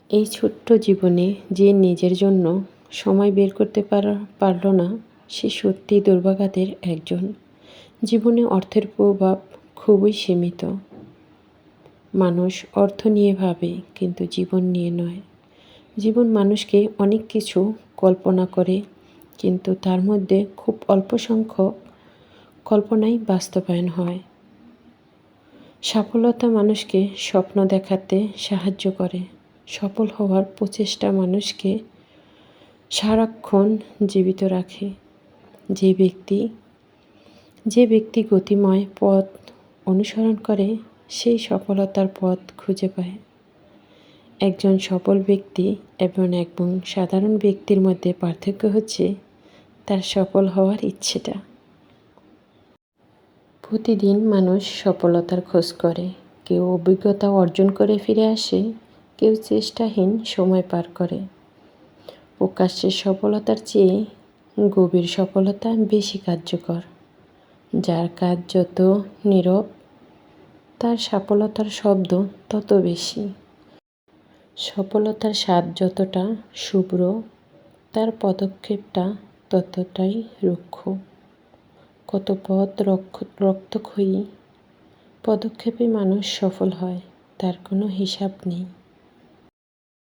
এই ছোট্ট জীবনে যে নিজের জন্য সময় বের করতে পারল না, সে সত্যিই দুর্ভাগাদের একজন। জীবনে অর্থের প্রভাব খুবই সীমিত। মানুষ অর্থ নিয়ে ভাবে, কিন্তু জীবন নিয়ে নয়। জীবন মানুষকে অনেক কিছু কল্পনা করে, কিন্তু তার মধ্যে খুব অল্প সংখ্যক কল্পনাই বাস্তবায়ন হয়। সফলতা মানুষকে স্বপ্ন দেখাতে সাহায্য করে। সফল হওয়ার প্রচেষ্টা মানুষকে সারাক্ষণ জীবিত রাখে। যে ব্যক্তি গতিময় পথ অনুসরণ করে, সেই সফলতার পথ খুঁজে পায়। একজন সফল ব্যক্তি এবং সাধারণ ব্যক্তির মধ্যে পার্থক্য হচ্ছে তার সফল হওয়ার ইচ্ছেটা। প্রতিদিন মানুষ সফলতার খোঁজ করে। কেউ অভিজ্ঞতা অর্জন করে ফিরে আসে, কেউ চেষ্টাহীন সময় পার করে। প্রকাশ্যের সফলতার চেয়ে গভীর সফলতা বেশি কার্যকর। যার কাজ যত নীরব, তার সফলতার শব্দ তত বেশি। সফলতার স্বাদ যতটা শুভ্র, তার পদক্ষেপটা ততটাই রুক্ষ। কত পথ রক্তক্ষয়ী পদক্ষেপে মানুষ সফল হয়, তার কোনো হিসাব নেই।